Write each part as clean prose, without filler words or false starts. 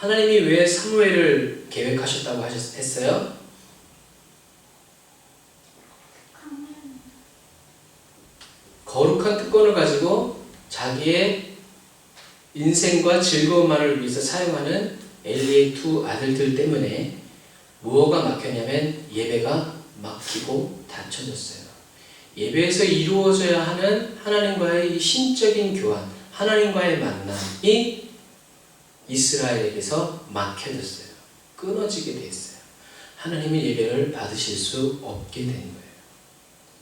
하나님이 왜 사무엘을 계획하셨다고 했어요? 거룩한 특권을 가지고 자기의 인생과 즐거움만을 위해서 사용하는 엘리의 두 아들들 때문에 뭐가 막혔냐면 예배가 막히고 닫혀졌어요. 예배에서 이루어져야 하는 하나님과의 신적인 교환, 하나님과의 만남이 이스라엘에게서 막혀졌어요. 끊어지게 됐어요. 하나님의 예배를 받으실 수 없게 된 거예요.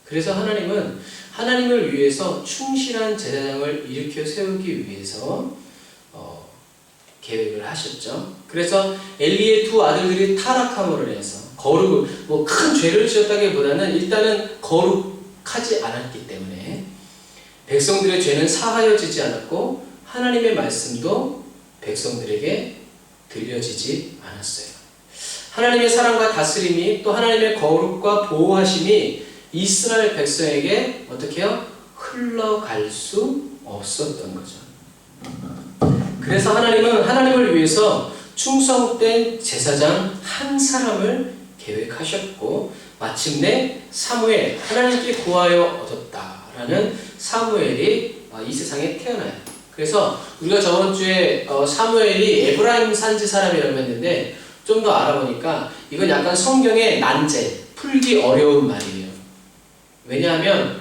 그래서 하나님은 하나님을 위해서 충실한 제사장을 일으켜 세우기 위해서 계획을 하셨죠. 그래서 엘리의 두 아들들이 타락함으로 인해서 거룩을 큰 죄를 지었다기보다는 일단은 거룩하지 않았기 때문에 백성들의 죄는 사하여지지 않았고 하나님의 말씀도 백성들에게 들려지지 않았어요. 하나님의 사랑과 다스림이 또 하나님의 거룩과 보호하심이 이스라엘 백성에게 어떻게 해요? 흘러갈 수 없었던 거죠. 그래서 하나님은 하나님을 위해서 충성된 제사장 한 사람을 계획하셨고 마침내 사무엘, 하나님께 구하여 얻었다라는 사무엘이 이 세상에 태어나요. 그래서 우리가 저번 주에 사무엘이 에브라임 산지 사람이라고 했는데 좀 더 알아보니까 이건 약간 성경의 난제, 풀기 어려운 말이에요. 왜냐하면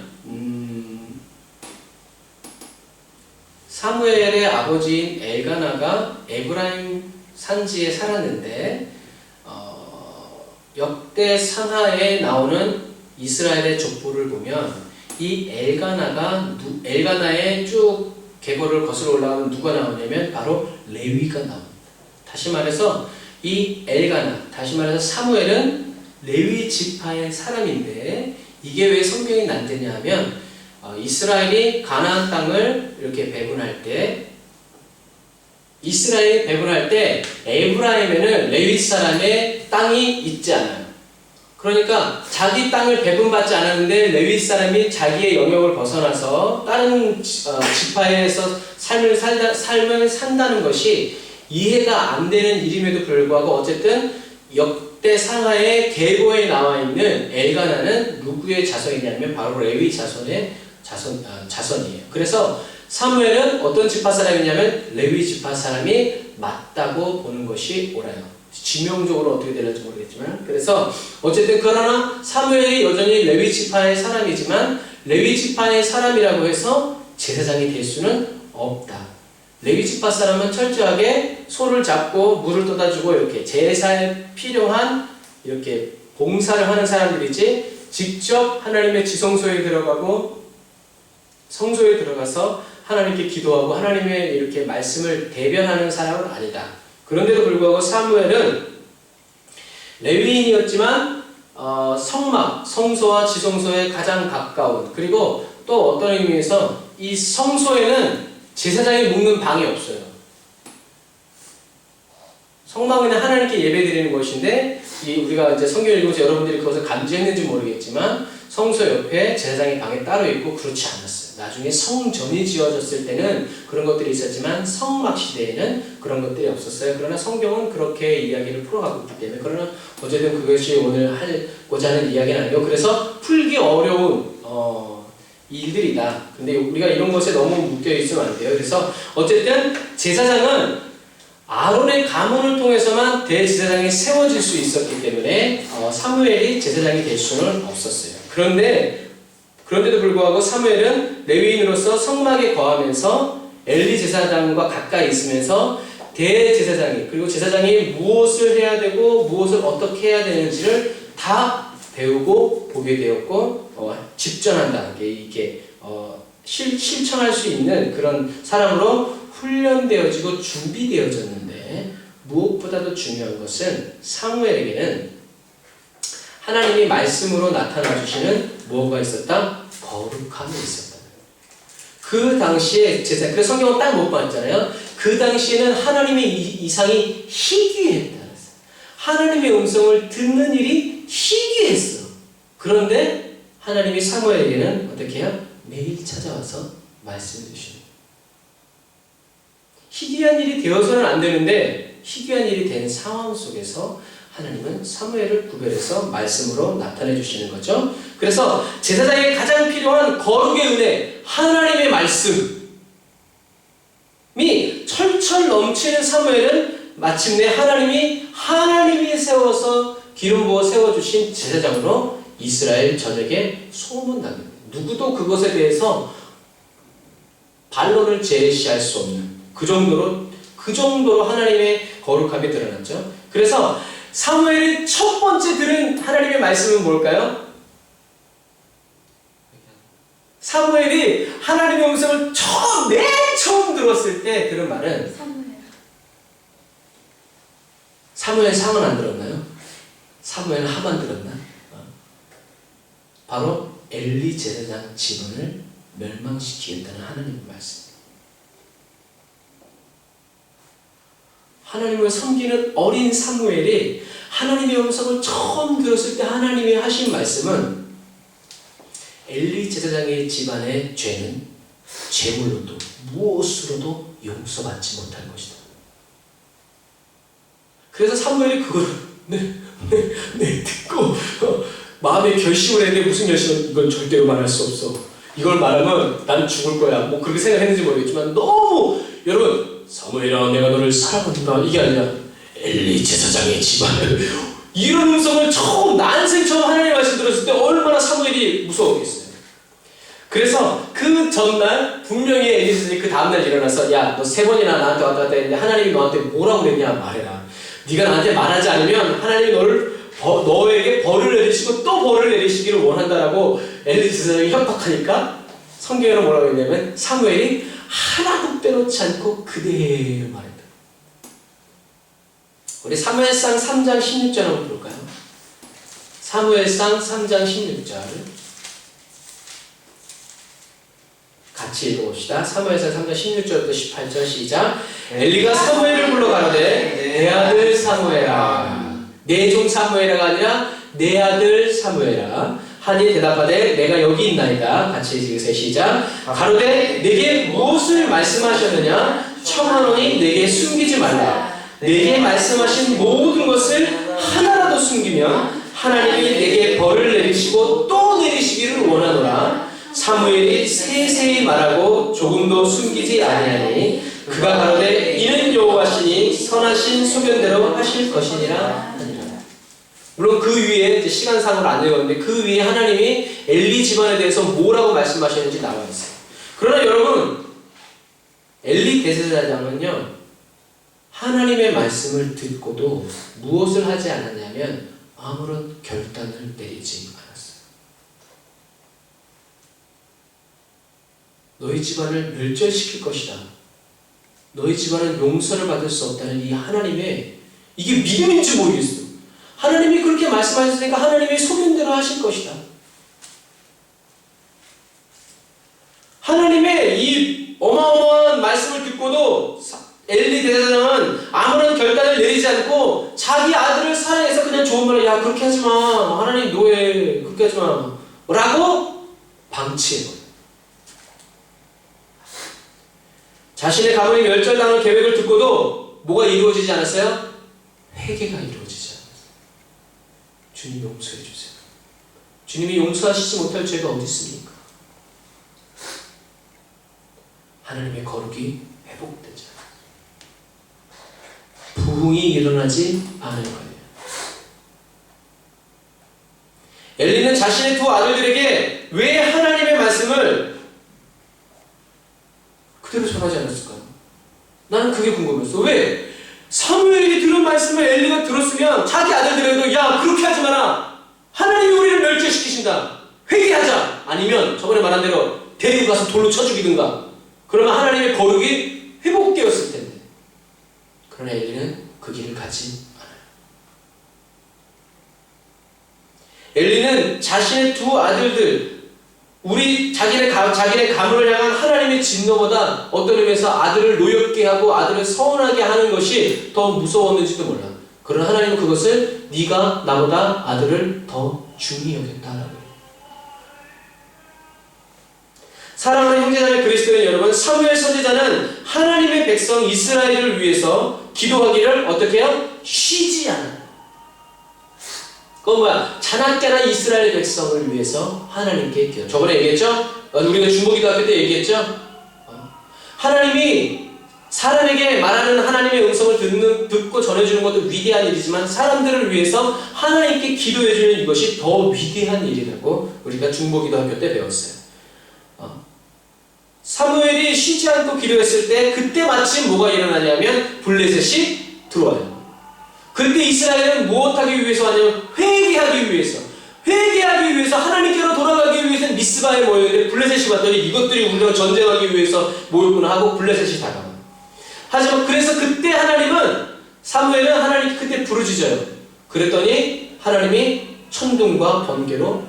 사무엘의 아버지인 엘가나가 에브라임 산지에 살았는데 역대 상하에 나오는 이스라엘의 족보를 보면 이 엘가나의 쭉 계보를 거슬러 올라가면 누가 나오냐면 바로 레위가 나옵니다. 다시 말해서 이 엘가나, 다시 말해서 사무엘은 레위 지파의 사람인데 이게 왜 성경이 난제냐 하면 이스라엘이 가나안 땅을 이렇게 배분할 때 에브라임에는 레위 사람의 땅이 있지 않아요. 그러니까 자기 땅을 배분받지 않았는데 레위 사람이 자기의 영역을 벗어나서 다른 지파에서 삶을 산다는 것이 이해가 안 되는 일임에도 불구하고 어쨌든 역대 상하의 계보에 나와 있는 엘가나는 누구의 자손이냐면 바로 레위 자손의 자손이에요. 그래서 사무엘은 어떤 지파 사람이냐면 레위 지파 사람이 맞다고 보는 것이 옳아요. 지명적으로 어떻게 될지 모르겠지만 그래서 어쨌든 그러나 사무엘이 여전히 레위 지파의 사람이지만 레위 지파의 사람이라고 해서 제사장이 될 수는 없다. 레위 지파 사람은 철저하게 소를 잡고 물을 떠다주고 이렇게 제사에 필요한 이렇게 봉사를 하는 사람들이지 직접 하나님의 지성소에 들어가고 성소에 들어가서 하나님께 기도하고 하나님의 이렇게 말씀을 대변하는 사람은 아니다. 그런데도 불구하고 사무엘은 레위인이었지만 성막, 성소와 지성소에 가장 가까운 그리고 또 어떤 의미에서 이 성소에는 제사장이 묵는 방이 없어요. 성막은 하나님께 예배드리는 것인데 우리가 이제 성경 읽으면서 여러분들이 그것을 감지했는지 모르겠지만 성소 옆에 제사장의 방이 따로 있고 그렇지 않았어요. 나중에 성전이 지어졌을 때는 그런 것들이 있었지만 성막 시대에는 그런 것들이 없었어요. 그러나 성경은 그렇게 이야기를 풀어가고 있기 때문에 그러나 어쨌든 그것이 오늘 하고자 하는 이야기는 아니고 그래서 풀기 어려운 일들이다. 근데 우리가 이런 것에 너무 묶여 있으면 안 돼요. 그래서 어쨌든 제사장은 아론의 가문을 통해서만 대제사장이 세워질 수 있었기 때문에 사무엘이 제사장이 될 수는 없었어요. 그런데도 불구하고 사무엘은 레위인으로서 성막에 거하면서 엘리 제사장과 가까이 있으면서 대제사장이 그리고 제사장이 무엇을 해야 되고 무엇을 어떻게 해야 되는지를 다 배우고 보게 되었고 집전한다. 이게 실천할 수 있는 그런 사람으로 훈련되어지고 준비되어졌는데 무엇보다도 중요한 것은 사무엘에게는 하나님이 말씀으로 나타나 주시는 무엇가 있었다? 거룩함이 있었다. 그 당시에 그래서 성경은 딱 못 봤잖아요. 그 당시에는 하나님의 이상이 희귀했다. 하나님의 음성을 듣는 일이 희귀했어. 그런데 하나님이 사무엘에게는 어떻게 해요? 매일 찾아와서 말씀해 주시는 희귀한 일이 되어서는 안 되는데 희귀한 일이 된 상황 속에서 하나님은 사무엘을 구별해서 말씀으로 나타내 주시는 거죠. 그래서 제사장에게 가장 필요한 거룩의 은혜, 하나님의 말씀이 철철 넘치는 사무엘은 마침내 하나님이 세워서 기름 부어 세워주신 제사장으로 이스라엘 전역에 소문나게 됩니다. 누구도 그것에 대해서 반론을 제시할 수 없는 그 정도로 하나님의 거룩함이 드러났죠. 그래서 사무엘이 첫 번째 들은 하나님의 말씀은 뭘까요? 사무엘이 하나님의 음성을 맨 처음 들었을 때 들은 말은 사무엘 상은 안 들었나요? 사무엘 하만 들었나? 바로 엘리 제사장 집안을 멸망시키겠다는 하나님의 말씀. 하나님을 섬기는 어린 사무엘이 하나님의 음성을 처음 들었을 때 하나님이 하신 말씀은 엘리 제사장의 집안의 죄는 죄물로도 무엇으로도 용서받지 못할 것이다. 그래서 사무엘이 그걸 듣고 마음에 결심을 했는데 무슨 결심은 이건 절대로 말할 수 없어. 이걸 말하면 난 죽을 거야. 뭐 그렇게 생각했는지 모르겠지만 너무 여러분 사무엘아 내가 너를 사랑한다 이게 아니라 엘리 제사장의 집안을 이런 음성을 난생 처음 하나님의 말씀 들었을 때 얼마나 사무엘이 무서웠겠어요. 그래서 그 전날 분명히 엘리 제사장이 그 다음날 일어나서 야 너 3번이나 나한테 왔다 갔다 했는데 하나님이 너한테 뭐라고 그랬냐 말해라. 네가 나한테 말하지 않으면 하나님이 너에게 벌을 내리시고 또 벌을 내리시기를 원한다라고 엘리 제사장이 협박하니까 성경에는 뭐라고 했냐면 사무엘이 하나도 빼놓지 않고 그대로 말했다. 우리 사무엘상 3장 16절 한번 볼까요? 사무엘상 3장 16절 같이 읽어봅시다. 사무엘상 3장 16절부터 18절 시작. 엘리가 사무엘을 불러 가로되 내 아들 사무엘아 내 종 사무엘아가 아니라 내 아들 사무엘아 하니 대답하되 내가 여기 있나이다. 같이 읽으세요. 시작. 가로되 내게 무엇을 말씀하셨느냐 청하노니 내게 숨기지 말라. 내게 말씀하신 모든 것을 하나라도 숨기면 하나님이 내게 벌을 내리시고 또 내리시기를 원하노라. 사무엘이 세세히 말하고 조금도 숨기지 아니하니 그가 가로되 이는 여호와시니 선하신 소견대로 하실 것이니라 하니라. 물론 그 위에 이제 시간상으로 안 읽었는데 그 위에 하나님이 엘리 집안에 대해서 뭐라고 말씀하시는지 나와 있어요. 그러나 여러분 엘리 대제사장은요 하나님의 말씀을 듣고도 무엇을 하지 않았냐면 아무런 결단을 내리지 않았어요. 너희 집안을 멸절시킬 것이다. 너희 집안은 용서를 받을 수 없다는 이 하나님의 이게 믿음인지 모르겠어. 하나님이 그렇게 말씀하셨으니까 하나님이 소견대로 하실 것이다. 하나님의 이 어마어마한 말씀을 듣고도 엘리 대제사장은 아무런 결단을 내리지 않고 자기 아들을 사랑해서 그냥 좋은 말을 야 그렇게 하지마 하나님 노예 그렇게 하지마 라고 방치해버려요. 자신의 가문이 멸절당할 계획을 듣고도 뭐가 이루어지지 않았어요? 회개가 이루어지지 않았어요. 주님 용서해 주세요. 주님이 용서하시지 못할 죄가 어디 있습니까? 하나님의 거룩이 회복되지 않아요. 부흥이 일어나지 않을 거예요. 엘리는 자신의 두 아들들에게 왜 하나님의 말씀을 그대로 전하지 않았을까요? 나는 그게 궁금했어. 왜? 사무엘이 들은 말씀을 엘리가 들었으면 자기 아들들에게도 야 그렇게 하지 마라. 하나님이 우리를 멸절시키신다. 회개하자. 아니면 저번에 말한 대로 데리고 가서 돌로 쳐 죽이든가. 그러면 하나님의 거룩이 회복되었을 텐데. 그러나 엘리는 그 길을 가지 않아요. 엘리는 자신의 두 아들들 자기네 가문을 향한 하나님의 진노보다 어떤 의미에서 아들을 노엽게 하고 아들을 서운하게 하는 것이 더 무서웠는지도 몰라. 그러나 하나님은 그것을 네가 나보다 아들을 더 중히 여겼다라고. 사랑하는 형제자매 그리스도인 여러분, 사무엘 선지자는 하나님의 백성 이스라엘을 위해서 기도하기를 어떻게 해요? 쉬지 않아요. 그건 뭐야? 자나깨나 이스라엘 백성을 위해서 하나님께 기도. 저번에 얘기했죠? 우리가 중보기도학교 때 얘기했죠? 하나님이 사람에게 말하는 하나님의 음성을 듣고 전해주는 것도 위대한 일이지만 사람들을 위해서 하나님께 기도해주는 이것이 더 위대한 일이라고 우리가 중보기도학교 때 배웠어요. 사무엘이 쉬지 않고 기도했을 때 그때 마침 뭐가 일어나냐면 블레셋이 들어와요. 그때 이스라엘은 무엇하기 위해서 하냐면 회개하기 위해서 하나님께로 돌아가기 위해서는 미스바에 모였는데 블레셋이 왔더니 이것들이 우리랑 전쟁하기 위해서 모였구나 하고 블레셋이 다가와요. 하지만 그래서 그때 사무엘은 하나님 그때 부르짖어요. 그랬더니 하나님이 천둥과 번개로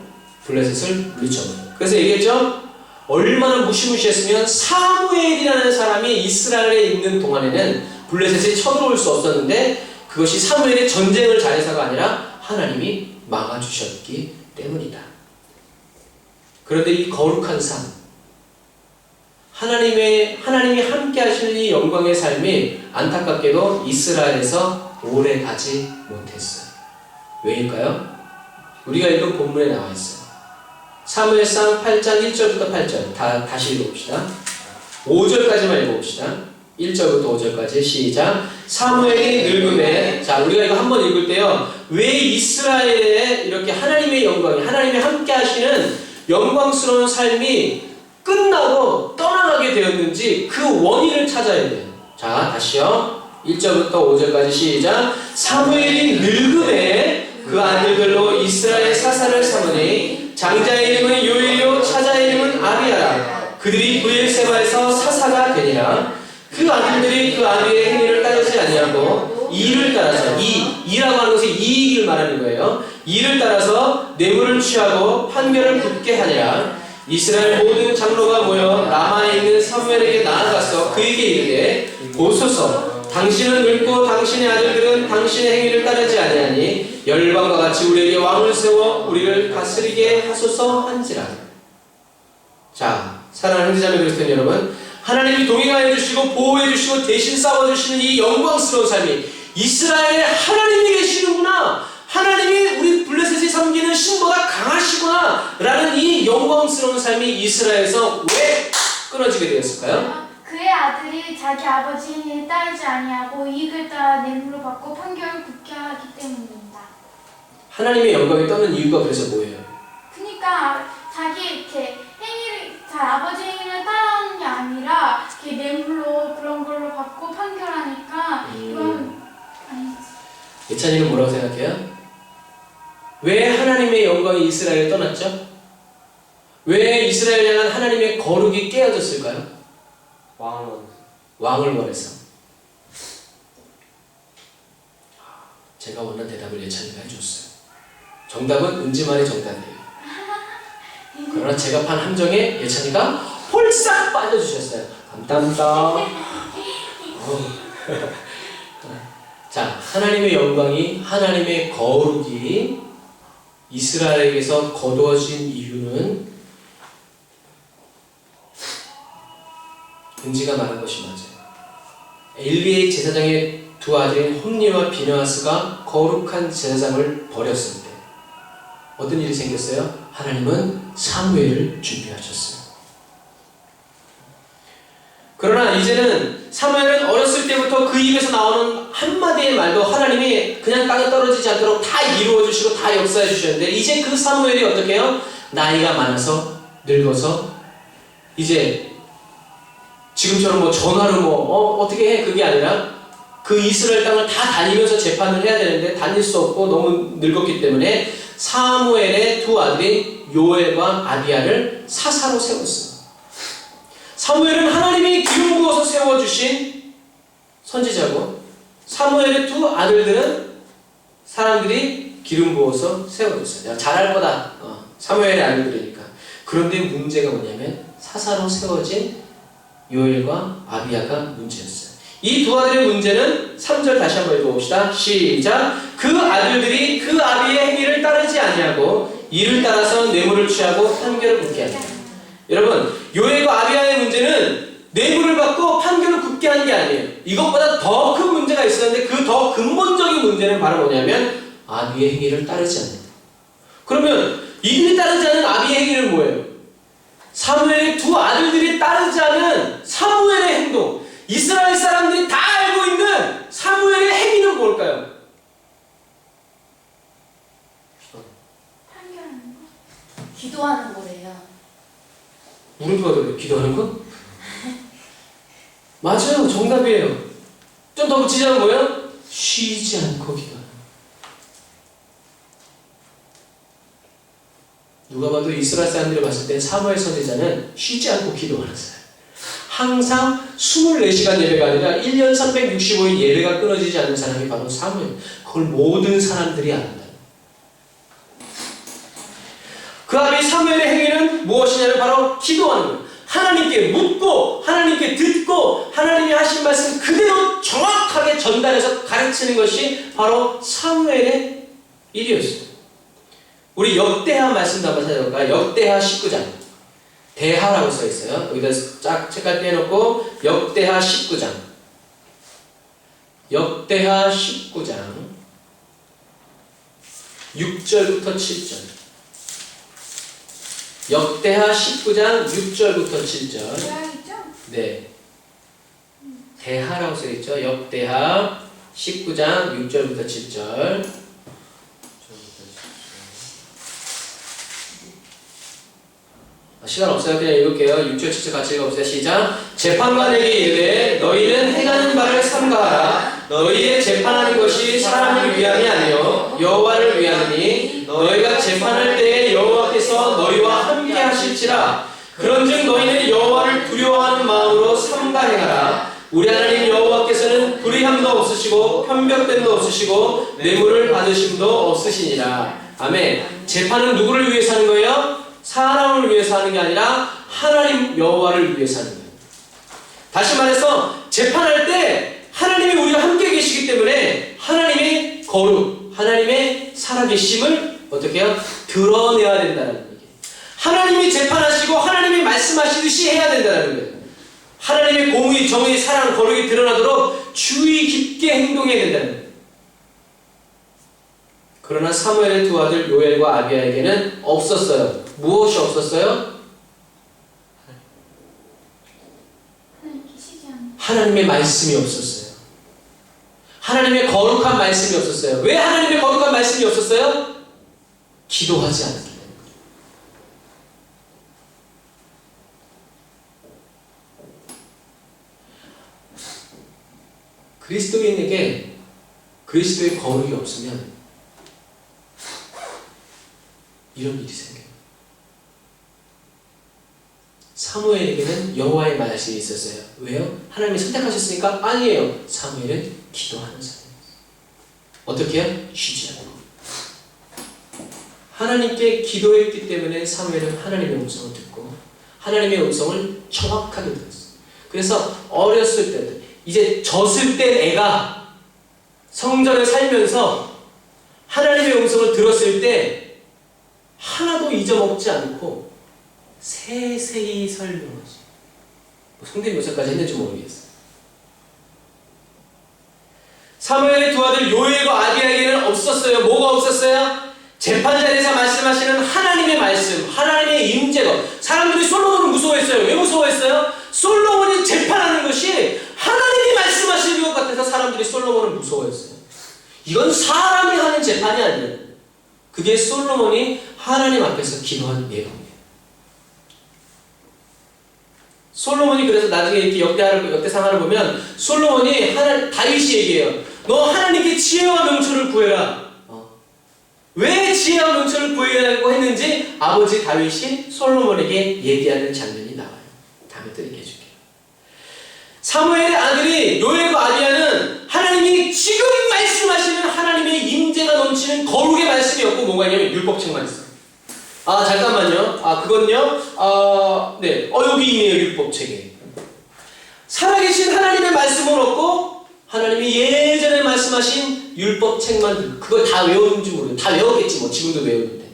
블레셋을 물리쳐버려요. 그래서 얘기했죠? 얼마나 무시무시했으면 사무엘이라는 사람이 이스라엘에 있는 동안에는 블레셋이 쳐들어올 수 없었는데 그것이 사무엘의 전쟁을 잘해서가 아니라 하나님이 막아주셨기 때문이다. 그런데 이 거룩한 삶, 하나님이 함께 하시는 이 영광의 삶이 안타깝게도 이스라엘에서 오래 가지 못했어요. 왜일까요? 우리가 읽은 본문에 나와 있어요. 사무엘상 8장 1절부터 8절 다시 읽어봅시다. 5절까지만 읽어봅시다. 1절부터 5절까지 시작. 사무엘이 늙음에, 자 우리가 이거 한번 읽을 때요, 왜 이스라엘에 이렇게 하나님의 영광이, 하나님이 함께 하시는 영광스러운 삶이 끝나고 떠나가게 되었는지 그 원인을 찾아야 돼요. 자 다시요. 1절부터 5절까지 시작. 사무엘이 늙음에 그 아들들로 이스라엘 사사를 삼으니 장자의 이름은 요엘이요 차자의 이름은 아비야라. 그들이 브엘세바에서 사사가 되니라. 그 아들들이 그 아비의 행위를 따르지 아니하고 이를 따라서, 이라고 하는 것이 이익을 말하는 거예요. 이를 따라서 뇌물을 취하고 판결을 굳게 하니라. 이스라엘 모든 장로가 모여 라마에 있는 사무엘에게 나아가서 그에게 이르되 보소서, 당신은 늙고 당신의 아들들은 당신의 행위를 따르지 아니하니 열방과 같이 우리에게 왕을 세워 우리를 다스리게 하소서 한지라. 자, 사랑하는 형제자매 그리스도인 여러분, 하나님이 동행하여 주시고 보호해 주시고 대신 싸워주시는 이 영광스러운 삶이 이스라엘에 하나님이 계시는구나, 하나님이 우리 블레셋이 섬기는 신보다 강하시구나 라는 이 영광스러운 삶이 이스라엘에서 왜 끊어지게 되었을까요? 그의 아들이 자기 아버지의 행위를 따르지 아니하고 이익을 따라 뇌물을 받고 판결을 굳게 하기 때문입니다. 하나님의 영광이 떠는 이유가 그래서 뭐예요? 그러니까 자기 이렇게 아버지 행위를 따르는 게 아니라 이렇게 뇌물로 그런 걸로 받고 판결하니까 이건 아니지. 예찬이는 뭐라고 생각해요? 왜 하나님의 영광이 이스라엘을 떠났죠? 왜 이스라엘 향한 하나님의 거룩이 깨어졌을까요? 왕을 원해서. 제가 원한 대답을 예찬이가 해줬어요. 정답은 은지만의 정답이에요. 그러나 제가 판 함정에 예찬이가 홀싹 빠져주셨어요. 감사합니다. 자, 하나님의 영광이, 하나님의 거룩이 이스라엘에게서 거두어진 이유는 은지가 말한 것이 맞아요. 엘리의 제사장의 두 아들인 홈니와 비느하스가 거룩한 제사장을 버렸을 때 어떤 일이 생겼어요? 하나님은 사무엘을 준비하셨어요. 그러나 이제는 사무엘은 어렸을 때부터 그 입에서 나오는 한마디의 말도 하나님이 그냥 땅에 떨어지지 않도록 다 이루어주시고 다 역사해 주셨는데, 이제 그 사무엘이 어떻게 해요? 나이가 많아서 늙어서 이제 지금처럼 뭐 전화로 어떻게 해, 그게 아니라 그 이스라엘 땅을 다 다니면서 재판을 해야 되는데 다닐 수 없고 너무 늙었기 때문에 사무엘의 두 아들인 요엘과 아비야를 사사로 세웠어요. 사무엘은 하나님이 기름 부어서 세워주신 선지자고, 사무엘의 두 아들들은 사람들이 기름 부어서 세워줬어요. 잘할 거다, 사무엘의 아들들이니까. 그런데 문제가 뭐냐면 사사로 세워진 요엘과 아비야가 문제였어요. 이 두 아들의 문제는 3절 다시 한번 읽어봅시다. 시작. 그 아들들이 그 아비의 행위를 따르지 아니하고 이를 따라서 뇌물을 취하고 판결을 굳게 하니라. 여러분, 요엘과 아비야의 문제는 뇌물을 받고 판결을 굽게 한 게 아니에요. 이것보다 더 큰 문제가 있었는데 그 더 근본적인 문제는 바로 뭐냐면 아비의 행위를 따르지 않는다. 그러면 이들이 따르지 않은 아비의 행위는 뭐예요? 사무엘의 두 아들들이 따르지 않은 사무엘의 행동, 이스라엘 사람들이 다 알고 있는 사무엘의 행위는 뭘까요? 판결하는 거? 기도하는 거래요. 물음표가 들어요. 기도하는 거? 맞아요. 정답이에요. 좀 더 붙이자면 뭐예요? 쉬지 않고 기도하는 거. 누가 봐도 이스라엘 사람들이 봤을 때 사무엘 선지자는 쉬지 않고 기도하는 사람. 항상 24시간 예배가 아니라 1년 365일 예배가 끊어지지 않는 사람이 바로 사무엘. 그걸 모든 사람들이 안다. 그 아비 사무엘의 행위는 무엇이냐면 바로 기도하는 거예요. 하나님께 묻고 하나님께 듣고 하나님이 하신 말씀 그대로 정확하게 전달해서 가르치는 것이 바로 사무엘의 일이었어요. 우리 역대하 말씀도 한번 찾아볼까요? 역대하 19장 대하라고 써있어요. 여기다 쫙 책갈 떼놓고 역대하 19장 역대하 19장 6절부터 7절 역대하 19장 6절부터 7절 고양이죠? 네 대하라고 써있죠. 역대하 19장 6절부터 7절 시간 없어요. 그냥 읽을게요. 6절 7절 같이 읽어보세요. 시작. 재판관에게 이르되 너희는 행하는 바를 삼가하라. 너희의 재판하는 것이 사람을 위함이 아니요 여호와를 위하느니 너희가 재판할 때에 여호와께서 너희와 함께 하실지라. 그런즉 너희는 여호와를 두려워하는 마음으로 삼가 행하라. 우리 하나님 여호와께서는 불의함도 없으시고 편벽됨도 없으시고 뇌물을 받으심도 없으시니라. 아멘. 재판은 누구를 위해서 하는 거예요? 사람을 위해서 하는 게 아니라 하나님 여호와를 위해서 하는 거예요. 다시 말해서 재판할 때 하나님이 우리와 함께 계시기 때문에 하나님의 거룩, 하나님의 살아계심을 어떻게 해요? 드러내야 된다는 얘기예요. 하나님이 재판하시고 하나님이 말씀하시듯이 해야 된다는 거예요. 하나님의 공의, 정의, 사랑, 거룩이 드러나도록 주의 깊게 행동해야 된다는 거예요. 그러나 사무엘의 두 아들 요엘과 아비야에게는 없었어요. 무엇이 없었어요? 하나님의 말씀이 없었어요. 하나님의 거룩한 말씀이 없었어요. 왜 하나님의 거룩한 말씀이 없었어요? 기도하지 않았기 때문에. 그리스도인에게 그리스도의 거룩이 없으면 이런 일이 생겨요. 사무엘에게는 여호와의 말씀이 있었어요. 왜요? 하나님이 선택하셨으니까? 아니에요. 사무엘은 기도하는 사람이었어요. 어떻게 해요? 쉬지 않고. 하나님께 기도했기 때문에 사무엘은 하나님의 음성을 듣고 하나님의 음성을 정확하게 들었어요. 그래서 어렸을 때, 이제 졌을 땐 애가 성전을 살면서 하나님의 음성을 들었을 때 하나도 잊어먹지 않고 세세히 설명하지. 성대묘사까지 했는지 모르겠어요. 사무엘의 두 아들 요엘과 아비야에게는 없었어요. 뭐가 없었어요? 재판자리에서 말씀하시는 하나님의 말씀, 하나님의 임재가. 사람들이 솔로몬을 무서워했어요. 왜 무서워했어요? 솔로몬이 재판하는 것이 하나님이 말씀하시는 것 같아서 사람들이 솔로몬을 무서워했어요. 이건 사람이 하는 재판이 아니에요. 그게 솔로몬이 하나님 앞에서 기도한 내용이에요. 솔로몬이 그래서 나중에 이렇게 역대상하를 보면 솔로몬이 다윗이 얘기해요. 너 하나님께 지혜와 명철을 구해라. 왜 지혜와 명철을 구해라고 했는지 아버지 다윗이 솔로몬에게 얘기하는 장면이 나와요. 다음에 또 얘기해 줄게요. 사무엘의 아들이 요엘과 아비야는 하나님이 지금 말씀하시는 하나님의 임재가 넘치는 거룩의 말씀이었고 뭐가 있냐면 율법책만 있어요. 아 잠깐만요. 그건요. 네. 여기 있네요. 율법책에. 살아계신 하나님의 말씀을 얻고 하나님이 예전에 말씀하신 율법책만 들고 그걸 다 외웠는지 모르겠어요. 다 외웠겠지 뭐 지금도 외우는데.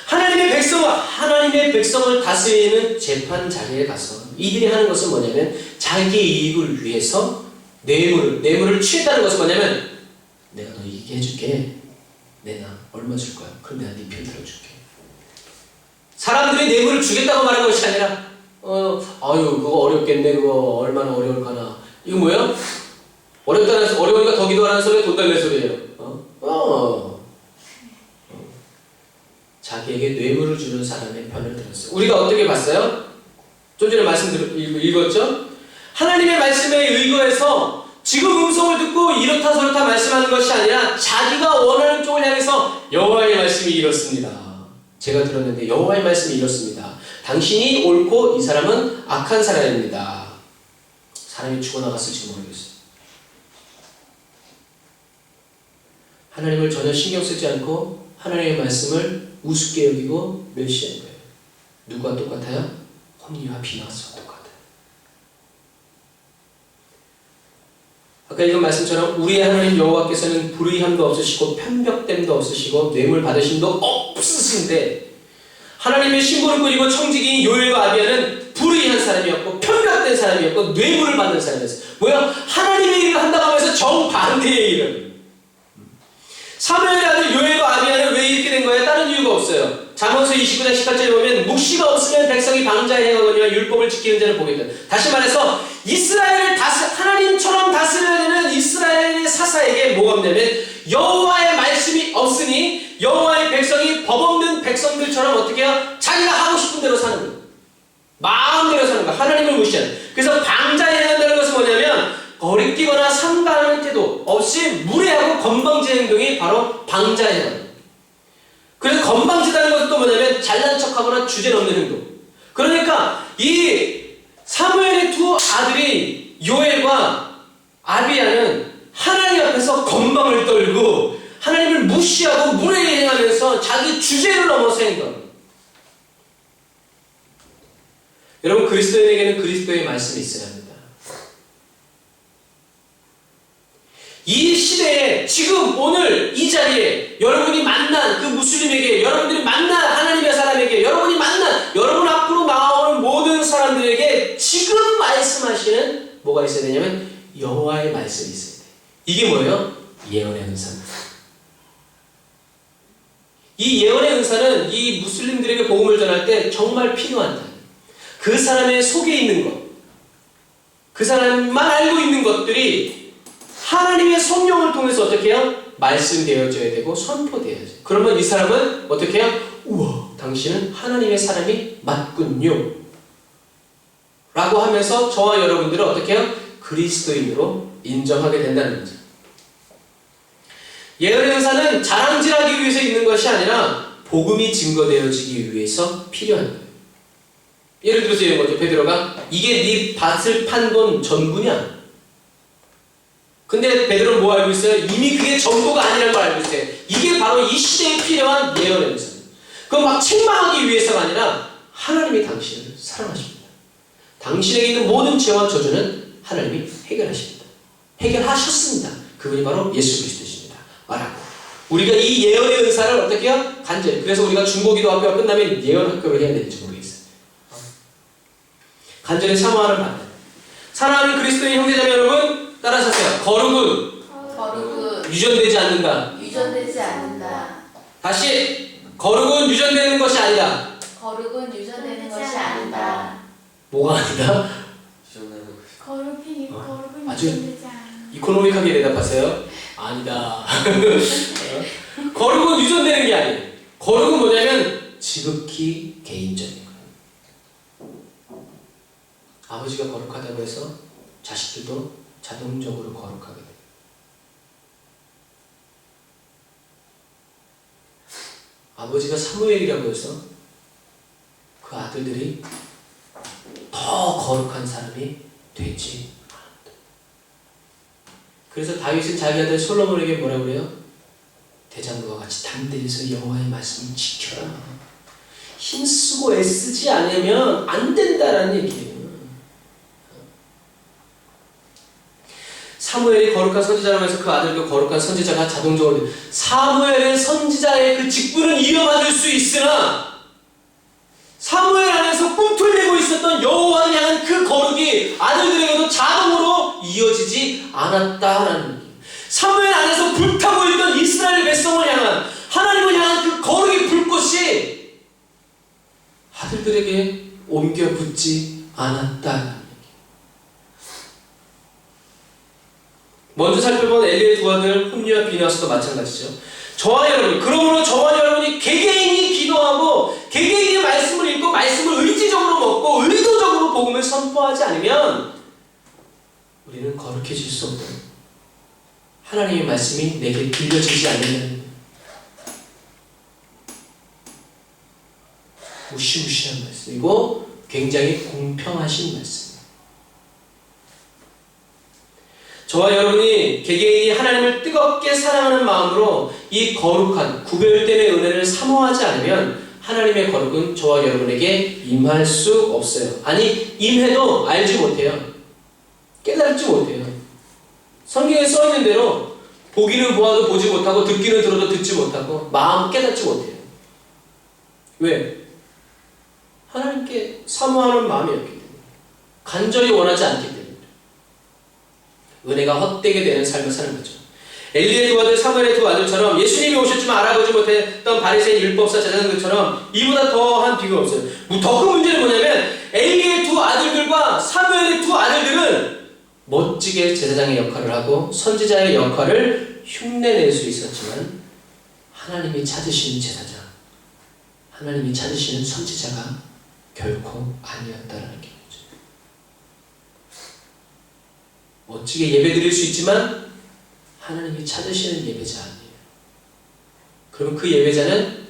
하나님의 하나님의 백성을 다스리는 재판 자리에 가서 이들이 하는 것은 뭐냐면 자기의 이익을 위해서 뇌물을 취했다는 것은 뭐냐면 내가 너 이기게 해줄게. 내가 얼마 줄 거야. 그럼 내가 네 편 들어줄게. 사람들이 뇌물을 주겠다고 말한 것이 아니라 아유 그거 어렵겠네. 그거 얼마나 어려울까나. 이거 뭐야? 어려우니까 더 기도하라는 소리에 돈 달래 소리예요. 자기에게 뇌물을 주는 사람의 편을 들었어요. 우리가 어떻게 봤어요? 좀 전에 읽었죠? 하나님의 말씀에 의거해서 지금 음성을 듣고 이렇다 저렇다 말씀하는 것이 아니라 자기가 원하는 쪽을 향해서 여호와의 말씀이 이렇습니다. 제가 들었는데 여호와의 말씀이 이렇습니다. 당신이 옳고 이 사람은 악한 사람입니다. 사람이 죽어나갔을지 모르겠어요. 하나님을 전혀 신경 쓰지 않고 하나님의 말씀을 우습게 여기고 멸시한 거예요. 누가 똑같아요? 홈리와 비나스와 똑같아요. 아까 읽은 말씀처럼 우리의 하나님 여호와께서는 불의함도 없으시고 편벽됨도 없으시고 뇌물 받으심도 없으신데 하나님의 신부를 꾸리고 청지기인 요엘과 아비야는 불의한 사람이었고 편벽된 사람이었고 뇌물을 받는 사람이었어요. 뭐야? 하나님의 일을 한다고 하면서 정반대의 일을. 사무엘의 아들 요엘과 아비야는 왜 이렇게 된 거예요? 다른 이유가 없어요. 잠언서 29장 18절에 보면 묵시가 없으면 백성이 방자에 행하거니와 율법을 지키는 자를 보겠다. 다시 말해서 이스라엘을 하나님처럼 다스려야 되는 이스라엘의 사사에게 뭐가 없냐면 여호와의 말씀이 없으니 여호와의 백성이 법 없는 백성들처럼 어떻게 해요? 자기가 하고 싶은 대로 사는 거예요. 마음대로 사는 거예요. 하나님을 무시하는. 그래서 방자에 행한다는 것은 뭐냐면 거리끼거나 상가하는 태도 없이 무례하고 건방진 행동이 바로 방자에 행합니다. 그래서 건방지다는 것은 또 뭐냐면 잘난 척하거나 주제넘는 행동. 그러니까 이 사무엘의 두 아들이 요엘과 아비야는 하나님 앞에서 건방을 떨고 하나님을 무시하고 무례히 행하면서 자기 주제를 넘어서 행동합니다. 여러분 그리스도인에게는 그리스도의 말씀이 있어야 합니다. 이 시대에 지금 오늘 이 자리에 여러분이 만난 그 무슬림에게 여러분들이 만난 하나님의 사람에게 여러분이 만난 여러분 앞으로 나오는 모든 사람들에게 지금 말씀하시는 뭐가 있어야 되냐면 여호와의 말씀이 있어야 돼요. 이게 뭐예요? 예언의 은사입니다. 이 예언의 은사는 이 무슬림들에게 복음을 전할 때 정말 필요한다. 그 사람의 속에 있는 것, 그 사람만 알고 있는 것들이 하나님의 성령을 통해서 어떻게 해요? 말씀되어져야 되고 선포되어져야 돼요. 그러면 이 사람은 어떻게 해요? 우와, 당신은 하나님의 사람이 맞군요 라고 하면서 저와 여러분들은 어떻게 해요? 그리스도인으로 인정하게 된다는 거죠. 예언의 은사는 자랑질하기 위해서 있는 것이 아니라 복음이 증거되어지기 위해서 필요한 거예요. 예를 들어서 이런 거죠. 베드로가 이게 네 밭을 판 돈 전부냐? 근데 베드로는 뭐 알고 있어요? 이미 그게 전부가 아니라는 걸 알고 있어요. 이게 바로 이 시대에 필요한 예언의 은사입니다. 그건 막 책망하기 위해서가 아니라 하나님이 당신을 사랑하십니다. 당신에게 있는 모든 죄와 저주는 하나님이 해결하십니다. 해결하셨습니다. 그분이 바로 예수 그리스도십니다. 라고 우리가 이 예언의 은사를 어떻게 해요? 간절히. 그래서 우리가 중고기도 학교가 끝나면 예언 학교를 해야 되는지 모르겠어요. 간절히 사모하는 바다. 사랑하는 그리스도인 형제자매 여러분, 따라하세요. 거룩은 유전되지 않는다. 유전되지 않는다. 다시 거룩은 유전되는 것이 아니다. 거룩은 유전되는 것이 아니다. 뭐가 아니다? 거룩이 아주 유전되지 않는. 이코노믹하게 대답하세요. 아니다. 거룩은 유전되는 게 아니에요. 거룩은 뭐냐면 지극히 개인적인 거예요. 아버지가 거룩하다고 해서 자식들도 자동적으로 거룩하게 돼요. 아버지가 사무엘이라고 해서 그 아들들이 더 거룩한 사람이 되지 않았다. 그래서 다윗은 자기 아들 솔로몬에게 뭐라고 그래요? 대장부와 같이 담대해서 여호와의 말씀을 지켜라. 힘쓰고 애쓰지 않으면 안 된다라는 얘기예요. 사무엘이 거룩한 선지자라고 해서 그 아들도 거룩한 선지자가 자동적으로 사무엘은 선지자의 그 직분은 이어받을 수 있으나 사무엘 안에서 꿈틀대고 있었던 여호와를 향한 그 거룩이 아들들에게도 자동으로 이어지지 않았다라는 얘기예요. 사무엘 안에서 불타고 있던 이스라엘 백성을 향한 하나님을 향한 그 거룩의 불꽃이 아들들에게 옮겨 붙지 않았다라는 얘기예요. 먼저 살펴본 엘리의 두 아들 홈리와 비나스도 마찬가지죠. 그러므로 저와 여러분이 개개인이 기도하고 개개인이 말씀을 읽고 말씀을 의지적으로 먹고 의도적으로 복음을 선포하지 않으면 우리는 거룩해질 수 없다. 하나님의 말씀이 내게 들려지지 않는 무시무시한 말씀이고 굉장히 공평하신 말씀. 저와 여러분이 개개인이 하나님을 뜨겁게 사랑하는 마음으로 이 거룩한 구별됨의 은혜를 사모하지 않으면 하나님의 거룩은 저와 여러분에게 임할 수 없어요. 아니, 임해도 알지 못해요. 깨달지 못해요. 성경에 써있는 대로 보기는 보아도 보지 못하고 듣기는 들어도 듣지 못하고 마음 깨닫지 못해요. 왜? 하나님께 사모하는 마음이 없기 때문에, 간절히 원하지 않기 때문에 은혜가 헛되게 되는 삶을 사는 거죠. 엘리의 두 아들, 사무엘의 두 아들처럼 예수님이 오셨지만 알아보지 못했던 바리새인 율법사 제사장들처럼 이보다 더한 비교가 없어요. 더 큰 문제는 뭐냐면 엘리의 두 아들들과 사무엘의 두 아들들은 멋지게 제사장의 역할을 하고 선지자의 역할을 흉내낼 수 있었지만 하나님이 찾으시는 제사장, 하나님이 찾으시는 선지자가 결코 아니었다라는 게 멋지게 예배드릴 수 있지만 하나님이 찾으시는 예배자 아니에요. 그러면 그 예배자는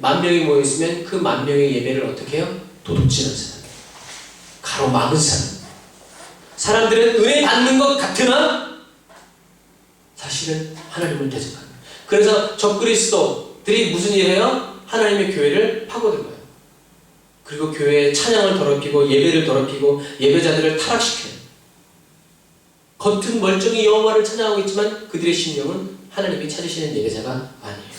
10,000명이 모여있으면 그 10,000명의 예배를 어떻게 해요? 도둑질한 사람, 가로막은 사람. 사람들은 은혜 받는 것 같으나 사실은 하나님을 대적합니다. 그래서 적그리스도들이 무슨 일을 해요? 하나님의 교회를 파고들어요. 그리고 교회의 찬양을 더럽히고 예배를 더럽히고 예배자들을 타락시켜요. 겉은 멀쩡히 여호와를 찬양하고 있지만 그들의 심령은 하나님이 찾으시는 예배자가 아니에요.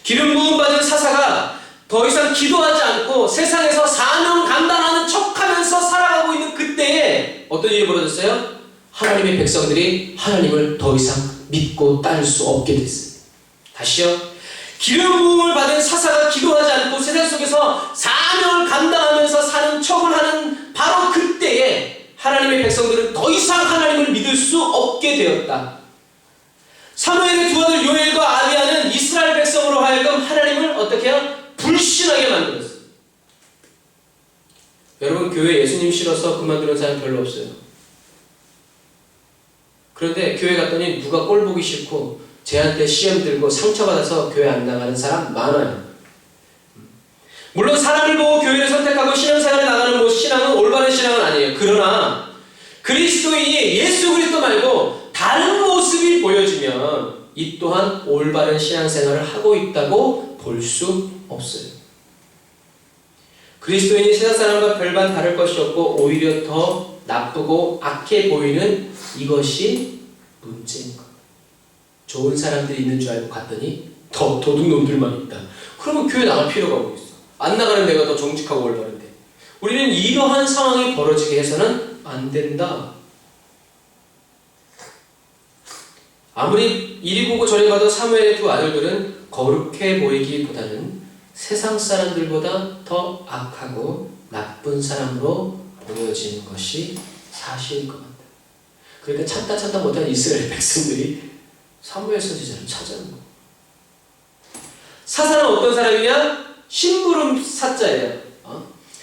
기름 부음 받은 사사가 더 이상 기도하지 않고 세상에서 사명 감당하는 척하면서 살아가고 있는 그때에 어떤 일이 벌어졌어요? 하나님의 백성들이 하나님을 더 이상 믿고 따를 수 없게 됐어요. 다시요. 기름 부음을 받은 사사가 기도하지 않고 세상 속에서 사명을 감당하면서 사는 척을 하는 바로 그때에 하나님의 백성들은 더 이상 하나님을 믿을 수 없게 되었다. 사무엘의 두 아들 요엘과 아비야는 이스라엘 백성으로 하여금 하나님을 어떻게 해요? 불신하게 만들었어요. 여러분, 교회 예수님 싫어서 그만두는 사람 별로 없어요. 그런데 교회 갔더니 누가 꼴 보기 싫고 쟤한테 시험 들고 상처받아서 교회 안 나가는 사람 많아요. 물론 사람을 보고 교회를 선택하고 신앙생활에 나가는 신앙은 올바른 신앙은 아니에요. 그러나 그리스도인이 예수 그리스도 말고 다른 모습이 보여지면 이 또한 올바른 신앙생활을 하고 있다고 볼 수 없어요. 그리스도인이 세상 사람과 별반 다를 것이 없고 오히려 더 나쁘고 악해 보이는 이것이 문제인 겁니다. 좋은 사람들이 있는 줄 알고 갔더니 더 도둑놈들만 있다. 그러면 교회 나갈 필요가 뭐 있어? 안 나가는 내가 더 정직하고 올바른데. 우리는 이러한 상황이 벌어지게 해서는 안 된다. 아무리 이리 보고 저리 봐도 사무엘의 두 아들들은 거룩해 보이기보다는 세상 사람들보다 더 악하고 나쁜 사람으로 보여지는 것이 사실일 것 같아요. 그러니까 참다 못한 이스라엘 백성들이 사무엘 선지자를 찾아온 거예요. 사사는 어떤 사람이냐? 심부름 사자예요.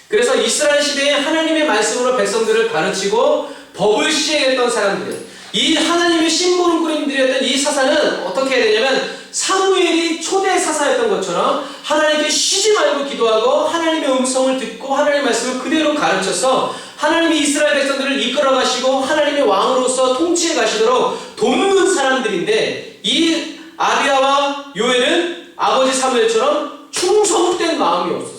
그래서 이스라엘 시대에 하나님의 말씀으로 백성들을 가르치고 법을 시행했던 사람들, 이 하나님의 심부름꾼들이었던 이 사사는 어떻게 해야 되냐면 사무엘이 초대 사사였던 것처럼 하나님께 쉬지 말고 기도하고 하나님의 음성을 듣고 하나님의 말씀을 그대로 가르쳐서 하나님이 이스라엘 백성들을 이끌어 가시고 하나님의 왕으로서 통치해 가시도록 돕는 사람들인데, 이 아비야와 요엘은 아버지 사무엘처럼 충성된 마음이 없었어요.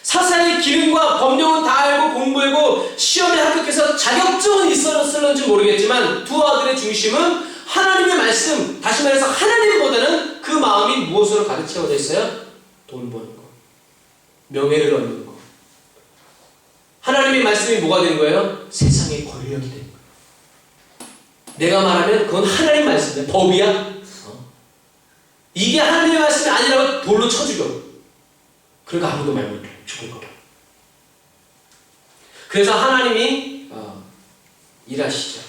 사사의 기능과 법령은 다 알고 공부하고 시험에 합격해서 자격증은 있었을런지 모르겠지만 두 아들의 중심은 하나님의 말씀, 다시 말해서 하나님보다는 그 마음이 무엇으로 가득 채워져 있어요? 돈 버는 거, 명예를 얻는 거. 하나님의 말씀이 뭐가 되는 거예요? 세상의 권력이 되는 거예요. 내가 말하면 그건 하나님 말씀이야. 법이야. 이게 하나님의 말씀이 아니라고 돌로 쳐 죽여. 그러니까 아무도 말 못해. 죽을 거야. 그래서 하나님이 일하시죠.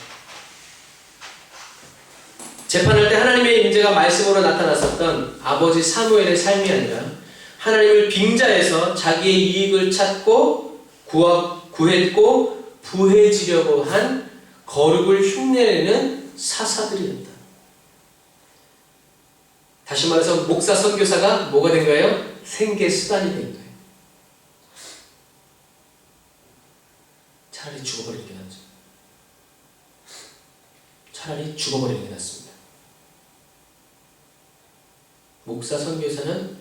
재판할 때 하나님의 임재가 말씀으로 나타났었던 아버지 사무엘의 삶이 아니라 하나님을 빙자해서 자기의 이익을 찾고 구했고 부해지려고 한 거룩을 흉내내는 사사들이었다. 다시 말해서 목사 선교사가 뭐가 된 거예요? 생계 수단이 된 거예요. 차라리 죽어버리는 게 낫죠. 차라리 죽어버리는 게 낫습니다. 목사 선교사는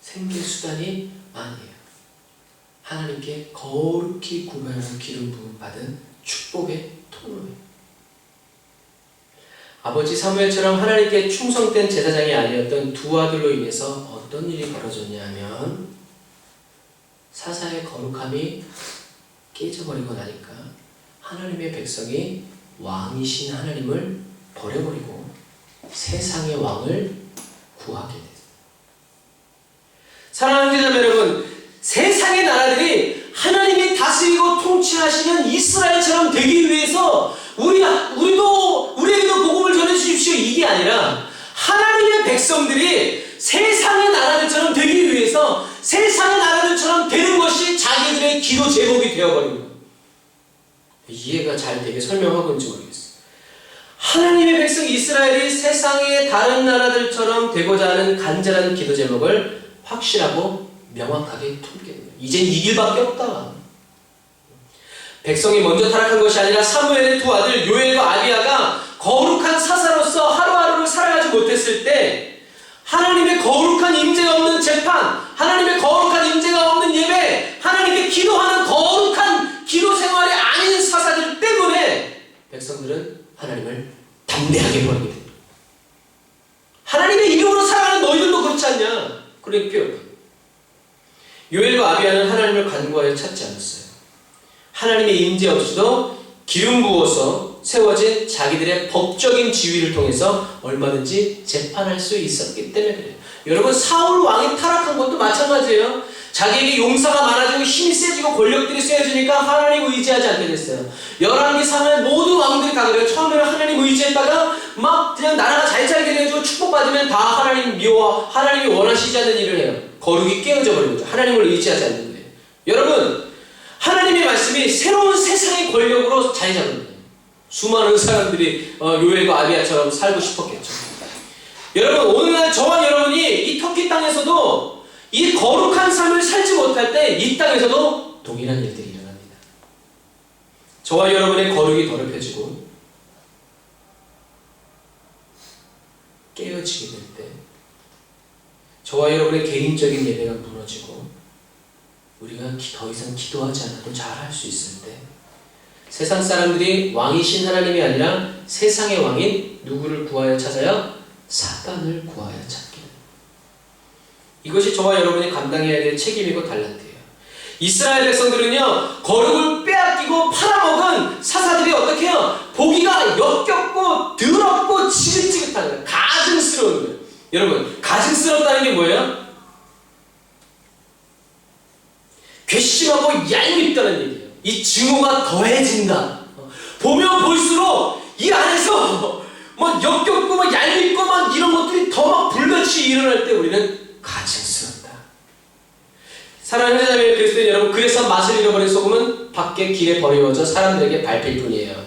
생계 수단이 아니에요. 하나님께 거룩히 구별하는 기름 부음 받은 축복의 통로예요. 아버지 사무엘처럼 하나님께 충성된 제사장이 아니었던 두 아들로 인해서 어떤 일이 벌어졌냐 하면 사사의 거룩함이 깨져버리고 나니까 하나님의 백성이 왕이신 하나님을 버려버리고 세상의 왕을 구하게 됐어요. 사랑하는 자매 여러분, 세상의 나라들이 하나님이 다스리고 통치하시는 이스라엘처럼 되기 위해서 우리에게도 복음을 전해주십시오 이게 아니라 하나님의 백성들이 세상의 나라들처럼 되기 위해서 세상의 나라들처럼 되는 것이 자기들의 기도 제목이 되어버린 거예요. 이해가 잘 되게 설명하고 있는지 모르겠어요. 하나님의 백성 이스라엘이 세상의 다른 나라들처럼 되고자 하는 간절한 기도 제목을 확실하고 명확하게 품게 됩니다. 이젠 이 길밖에 없다. 백성이 먼저 타락한 것이 아니라 사무엘의 두 아들 요엘과 아비야가 거룩한 사사로서 하루하루를 살아가지 못했을 때 하나님의 거룩한 임재가 없는 재판, 하나님의 거룩한 임재가 없는 예배, 하나님께 기도하는 거룩한 기도 생활이 아닌 사사들 때문에 백성들은 하나님을 담대하게 버리게 됩니다. 하나님의 이름으로 살아가는 너희들도 그렇지 않냐? 그러니까 요엘과 아비야는 하나님을 간구하여 찾지 않았어요. 하나님의 임재 없이도 기름 부어서 세워진 자기들의 법적인 지위를 통해서 얼마든지 재판할 수 있었기 때문에 그래요. 여러분, 사울 왕이 타락한 것도 마찬가지예요. 자기에게 용사가 많아지고 힘이 세지고 권력들이 세지니까 하나님을 의지하지 않게 됐어요. 열왕기상은 모든 왕들이 다 그래요. 처음에는 하나님 의지했다가 막 그냥 나라가 잘 살게 돼가지고 축복받으면 다 하나님 미워, 하나님이 원하시지 않는 일을 해요. 거룩이 깨어져 버린 거죠. 하나님을 의지하지 않는 거예요. 여러분, 하나님의 말씀이 새로운 세상의 권력으로 자리 잡은 거예요. 수많은 사람들이 요엘과 아비야처럼 살고 싶었겠죠. 여러분, 오늘날 저와 여러분이 이 터키 땅에서도 이 거룩한 삶을 살지 못할 때 이 땅에서도 동일한 일들이 일어납니다. 저와 여러분의 거룩이 더럽혀지고 깨어지게 될 때, 저와 여러분의 개인적인 예배가 무너지고 우리가 더 이상 기도하지 않아도 잘할 수 있을 때 세상 사람들이 왕이신 하나님이 아니라 세상의 왕인 누구를 구하여 찾아요? 사단을 구하여 찾게 됩니다. 이것이 저와 여러분이 감당해야 될 책임이고 달란트예요. 이스라엘 백성들은요, 거룩을 빼앗기고 팔아먹은 사사들이 어떻게 해요? 보기가 역겹고 더럽고 지긋지긋한 거예요. 가증스러운 거예요. 여러분, 가증스럽다는 게 뭐예요? 괘씸하고 얄밉다는 얘기예요. 이 증오가 더해진다. 보면 볼수록 이 안에서 막 역겹고 막 얄밉고 막 이런 것들이 더 막 불같이 일어날 때 우리는 가증스럽다. 사랑하는 자매 그리스도인 여러분, 그래서 맛을 잃어버린 소금은 밖에 길에 버려져 사람들에게 밟힐 뿐이에요.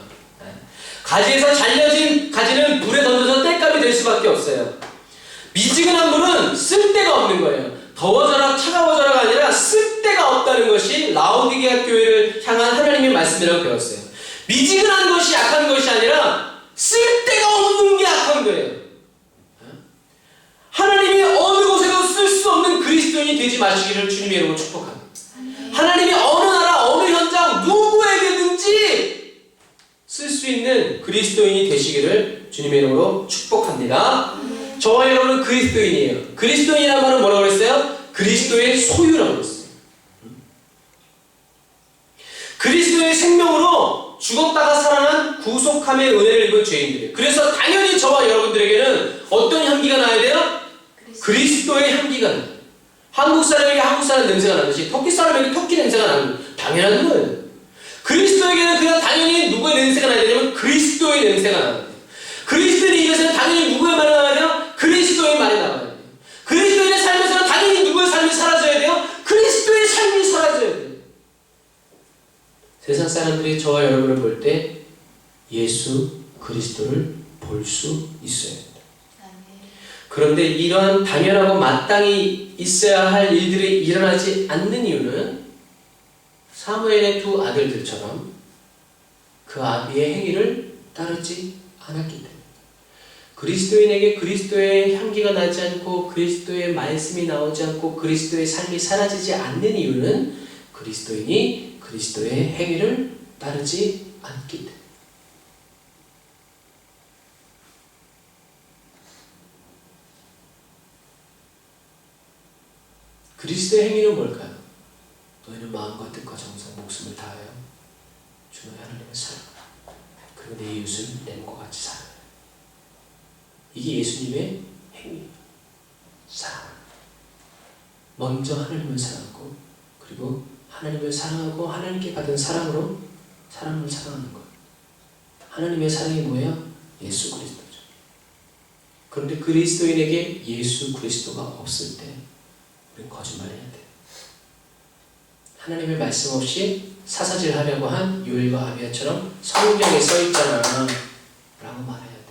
가지에서 잘려진 가지는 불에 던져서 땔감이 될 수밖에 없어요. 미지근한 물은 쓸데가 없는 거예요. 더워져라 차가워져라가 아니라 쓸데가 없다는 것이 라오디게아 교회를 향한 하나님의 말씀이라고 배웠어요. 미지근한 것이 약한 것이 아니라 쓸데가 없는 게 약한 거예요. 하나님이 어느 곳에도 쓸 수 없는 그리스도인이 되지 마시기를 주님의 이름으로 축복합니다. 하나님이 어느 나라 어느 현장 누구에게든지 쓸 수 있는 그리스도인이 되시기를 주님의 이름으로 축복합니다. 저와 여러분은 그리스도인이에요. 그리스도인이란 말은 뭐라고 그랬어요? 그리스도의 소유라고 했어요. 그리스도의 생명으로 죽었다가 살아난 구속함의 은혜를 입은 죄인들이에요. 그래서 당연히 저와 여러분들에게는 어떤 향기가 나야 돼요? 그리스도의 향기가 나요. 한국 사람에게 한국 사람 냄새가 나듯이 터키 사람에게 터키 냄새가 나는 당연한 거예요. 그리스도에게는 그냥 당연히 누구의 냄새가 나야 되냐면 그리스도의 냄새가 나야 돼요. 그리스도인의 입에서는 당연히 누구의 말이 나와야 돼요? 그리스도의 말이 나와야 돼요. 그리스도인의 삶에서는 당연히 누구의 삶이 사라져야 돼요? 그리스도의 삶이 사라져야 돼요. 세상 사람들이 저와 여러분을 볼 때 예수 그리스도를 볼 수 있어야 됩니다. 그런데 이러한 당연하고 마땅히 있어야 할 일들이 일어나지 않는 이유는 사무엘의 두 아들들처럼 그 아비의 행위를 따르지 않았기 때문에 그리스도인에게 그리스도의 향기가 나지 않고 그리스도의 말씀이 나오지 않고 그리스도의 삶이 사라지지 않는 이유는 그리스도인이 그리스도의 행위를 따르지 않기 때문에 그리스도의 행위는 뭘까요? 너희는 마음과 뜻과 정성, 목숨을 다하여 주 너희 하나님을 사랑하라. 그리고 내 이웃을 내 몸과 같이 사랑하라. 이게 예수님의 행위예요. 사랑. 먼저 하나님을 사랑하고 그리고 하나님을 사랑하고 하나님께 받은 사랑으로 사람을 사랑하는 거예요. 하나님의 사랑이 뭐예요? 예수 그리스도죠. 그런데 그리스도인에게 예수 그리스도가 없을 때 우리는 거짓말해야 돼요. 하나님의 말씀 없이 사사질 하려고 한 요엘과 아비야처럼 성경에 써있잖아 라고 말해야 돼요.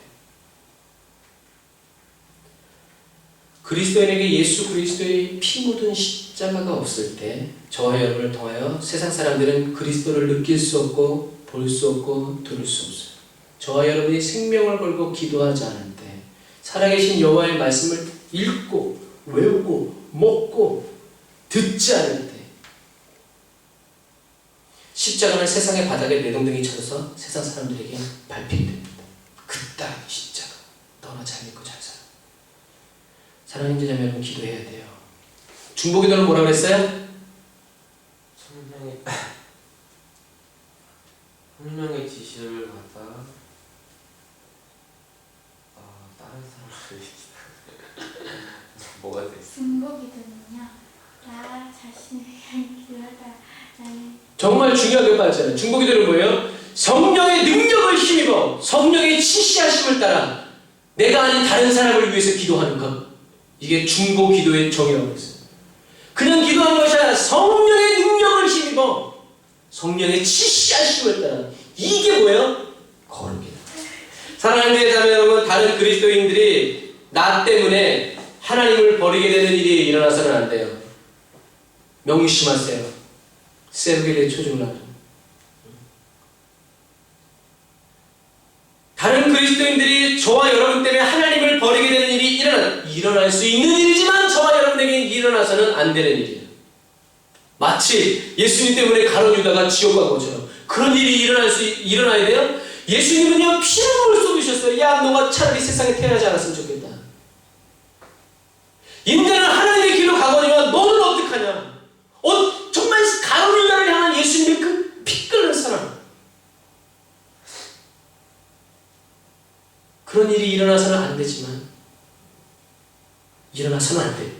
그리스도인에게 예수 그리스도의 피 묻은 십자가가 없을 때 저와 여러분을 통하여 세상 사람들은 그리스도를 느낄 수 없고 볼 수 없고 들을 수 없어요. 저와 여러분이 생명을 걸고 기도하지 않을 때 살아계신 여호와의 말씀을 읽고 외우고 먹고 듣지 않을 때 십자가는 세상의 바닥에 내동댕이 쳐서 세상 사람들에게 발표됩니다. 그따위 십자가 너나 잘 믿고 잘 살아. 사랑하는 자매 여러분 기도해야 돼요. 중보기도는 뭐라고 그랬어요? 성령의 지시를 받아 다른 사람을 뭐가 돼 있어? 중보기도는요. 나 자신을 위한 기도하다 나는 정말 중요하게 빠졌잖아요. 중보기도는 뭐예요? 성령의 능력을 힘입어 성령의 지시하심을 따라 내가 아닌 다른 사람을 위해서 기도하는 것. 이게 중보기도의 정의라고 했어요. 그냥 기도하는 것이 아니라 성령의 능력을 힘입어 성령의 지시하심을 따라. 이게 뭐예요? 거룩이다. 사랑하는 자매 여러분, 다른 그리스도인들이 나 때문에 하나님을 버리게 되는 일이 일어나서는 안 돼요. 명심하세요. 세브겔의 초중라죠. 다른 그리스도인들이 저와 여러분 때문에 하나님을 버리게 되는 일이 일어날 수 있는 일이지만 저와 여러분에게 일어나서는 안 되는 일이에요. 마치 예수님 때문에 가룟 유다가 지옥 간 것처럼 그런 일이 일어나야 돼요. 예수님은요 피눈물을 쏟으셨어요. 야 너가 차라리 세상에 태어나지 않았으면 좋겠다. 인간은 하나님의 길로 가거니와 너는 어떡하냐. 정말 가룟 유다를 향한 예수님의 그 피 끓는 사랑. 그런 일이 일어나서는 안 되지만 일어나서는 안 돼요.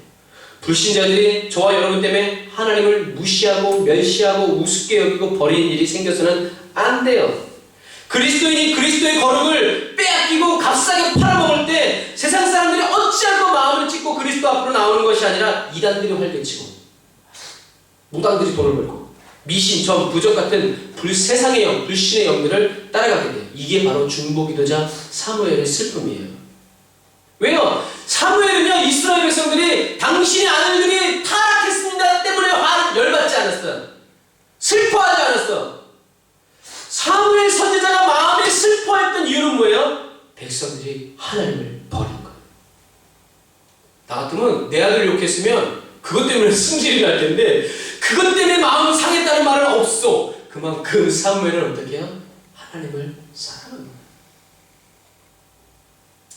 불신자들이 저와 여러분 때문에 하나님을 무시하고 멸시하고 우습게 여기고 버리는 일이 생겨서는 안 돼요. 그리스도인이 그리스도의 거룩을 빼앗기고 값싸게 팔아먹을 때 세상 사람들이 어찌하고 마음을 찢고 그리스도 앞으로 나오는 것이 아니라 이단들이 활개치고 무당들이 돈을 벌고 미신, 점, 부적 같은 세상의 영, 불신의 영들을 따라가게 돼요. 이게 바로 중보기도자 사무엘의 슬픔이에요. 왜요? 사무엘은요 이스라엘 백성들이 당신의 아들들이 타락했습니다 때문에 화를 열받지 않았어요. 슬퍼하지 않았어. 사무엘 선지자가 마음에 슬퍼했던 이유는 뭐예요? 백성들이 하나님을 버린 거예요. 나 같으면 내 아들 욕했으면 그것 때문에 승질이 날 텐데 그것 때문에 마음이 상했다는 말은 없어. 그만큼 사무엘은 어떻게 해요? 하나님을 사랑합니다.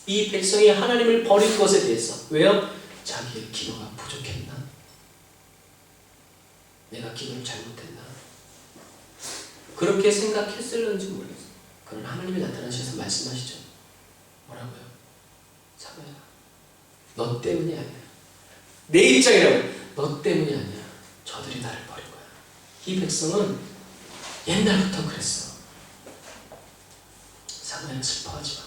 이 백성이 하나님을 버린 것에 대해서 왜요? 자기의 기도가 부족했나? 내가 기도를 잘못했나? 그렇게 생각했을는지 모르겠어요. 그러나 하나님이 나타나셔서 말씀하시죠. 뭐라고요? 사모야, 너 때문이 아니야. 내 입장이라고. 너 때문이 아니야. 저들이 나를 버린 거야. 이 백성은 옛날부터 그랬어. 사모야, 슬퍼하지 마.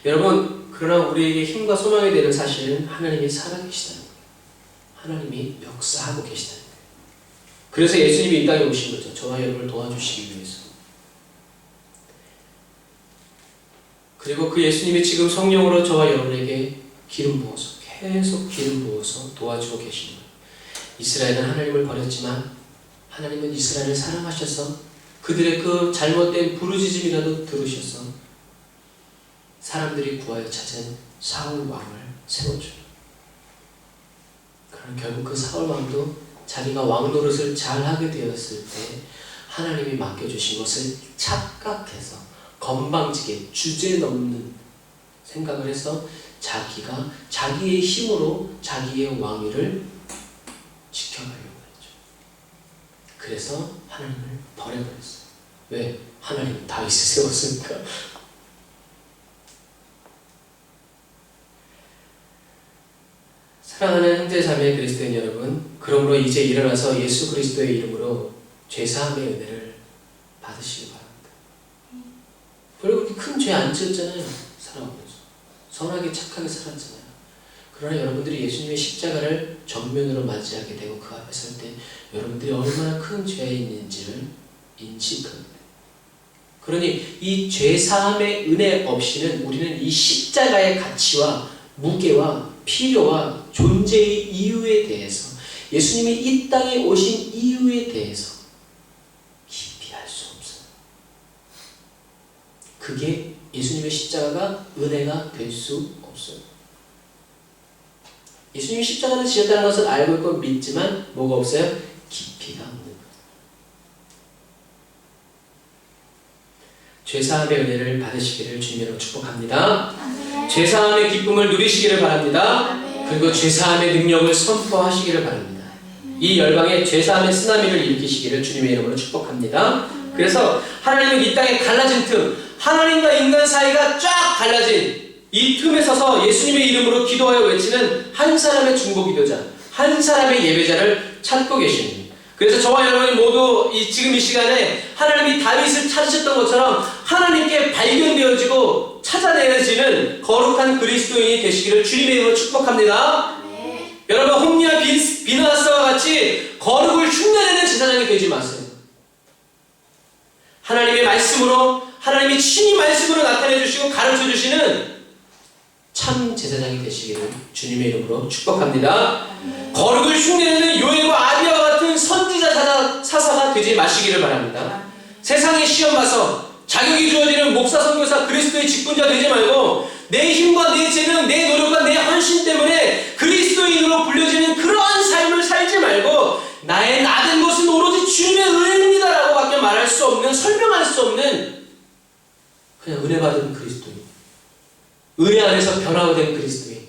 여러분, 그러나 우리에게 힘과 소망이 되는 사실은 하나님이 살아계시다는 거예요. 하나님이 역사하고 계시다는 거예요. 그래서 예수님이 이 땅에 오신 거죠. 저와 여러분을 도와주시기 위해서. 그리고 그 예수님이 지금 성령으로 저와 여러분에게 기름 부어서 계속 기름 부어서 도와주고 계시는 거예요. 이스라엘은 하나님을 버렸지만 하나님은 이스라엘을 사랑하셔서 그들의 그 잘못된 부르짖음이라도 들으셔서 사람들이 구하여 찾은 사울 왕을 세워줘요. 그러나 결국 그 사울 왕도 자기가 왕 노릇을 잘하게 되었을 때 하나님이 맡겨주신 것을 착각해서 건방지게 주제넘는 생각을 해서 자기가 자기의 힘으로 자기의 왕위를 지켜가려고 했죠. 그래서 하나님을 버려버렸어요. 왜? 하나님은 다윗을 세웠으니까. 사랑하는 형제자매 그리스도인 여러분, 그러므로 이제 일어나서 예수 그리스도의 이름으로 죄사함의 은혜를 받으시기 바랍니다. 별로 그렇게 큰 죄 안 지었잖아요. 살아오면서 선하게 착하게 살았잖아요. 그러나 여러분들이 예수님의 십자가를 정면으로 맞이하게 되고 그 앞에 설 때 여러분들이 얼마나 큰 죄에 있는지를 인식합니다. 그러니 이 죄사함의 은혜 없이는 우리는 이 십자가의 가치와 무게와 필요와 존재의 이유에 대해서, 예수님이 이 땅에 오신 이유에 대해서 깊이 알 수 없어요. 그게 예수님의 십자가가 은혜가 될 수 없어요. 예수님이 십자가를 지셨다는 것을 알고 있고 믿지만 뭐가 없어요? 깊이가 없는 거예요. 죄사함의 은혜를 받으시기를 주님으로 축복합니다. 죄사함의 기쁨을 누리시기를 바랍니다. 그리고 죄사함의 능력을 선포하시기를 바랍니다. 이 열방에 죄사함의 쓰나미를 일으키시기를 주님의 이름으로 축복합니다. 그래서 하나님은 이 땅에 갈라진 틈, 하나님과 인간 사이가 쫙 갈라진 이 틈에 서서 예수님의 이름으로 기도하여 외치는 한 사람의 중보기도자, 한 사람의 예배자를 찾고 계십니다. 그래서 저와 여러분이 모두 지금 이 시간에 하나님이 다윗을 찾으셨던 것처럼 하나님께 발견되어지고 찾아내어지는 거룩한 그리스도인이 되시기를 주님의 이름으로 축복합니다. 네. 여러분, 홈리와 비나스와 같이 거룩을 흉내내는 제사장이 되지 마세요. 하나님의 말씀으로, 하나님이 친히 말씀으로 나타내 주시고 가르쳐 주시는 참 제사장이 되시기를 주님의 이름으로 축복합니다. 거룩을 흉내내는 요엘과 아비아와 같은 선지자 사사가 되지 마시기를 바랍니다. 세상의 시험 봐서 자격이 주어지는 목사, 선교사, 그리스도의 직분자 되지 말고 내 힘과 내 재능, 내 노력과 내 헌신 때문에 그리스도인으로 불려지는 그러한 삶을 살지 말고 나의 나된 것은 오로지 주님의 은혜입니다 라고 밖에 말할 수 없는, 설명할 수 없는 그냥 은혜 받은 그리스도인, 은혜 안에서 변화된 그리스도인,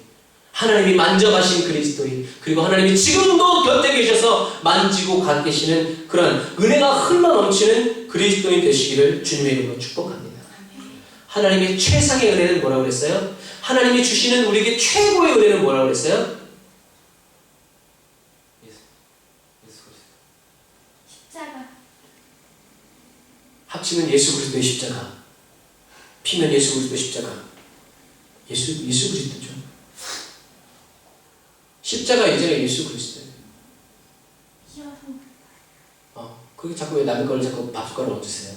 하나님이 만져가신 그리스도인, 그리고 하나님이 지금도 곁에 계셔서 만지고 가 계시는 그런 은혜가 흘러넘치는 그리스도인 되시기를 주님의 이름으로 축복합니다. 하나님의 최상의 은혜는 뭐라고 그랬어요? 하나님이 주시는 우리에게 최고의 은혜는 뭐라고 그랬어요? 십자가. 합치면 예수 그리스도의 십자가, 피면 예수 그리스도의 십자가. 예수 그리스도죠. 십자가 이전에 예수 그리스도예요. 그게 자꾸 왜 남의 걸 자꾸 밥숟가락 얹으세요?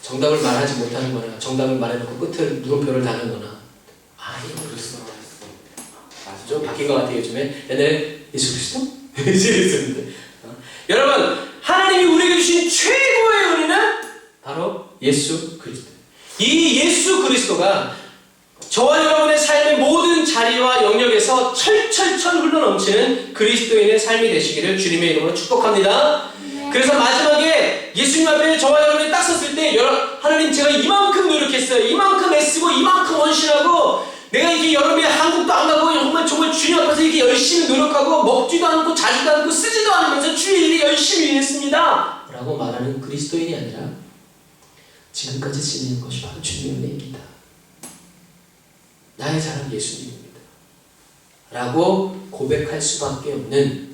정답을 말하지 못하는 거나 정답을 말해놓고 끝을 물음표를 다는 거나. 이거 그리스도. 좀 바뀐 것 같아요, 요즘에. 옛날에 예수 그리스도? 예수 그리스도인데. 여러분, 하나님이 우리에게 주신 최고의 은혜는 바로 예수 그리스도. 이 예수 그리스도가 저와 여러분의 삶의 모든 자리와 영역에서 철철철 흘러넘치는 그리스도인의 삶이 되시기를 주님의 이름으로 축복합니다. 그래서 마지막에 예수님 앞에 저와 여러분이 딱 섰을 때 하나님, 제가 이만큼 노력했어요, 이만큼 애쓰고 이만큼 헌신하고 내가 이게 여름에 한국도 안 가고 정말 주님 앞에서 이렇게 열심히 노력하고 먹지도 않고 자지도 않고 쓰지도 않으면서 주의 일에 열심히 일했습니다 라고 말하는 그리스도인이 아니라 지금까지 지내는 것이 바로 주님의 은혜입니다. 나의 사랑 예수님입니다 라고 고백할 수밖에 없는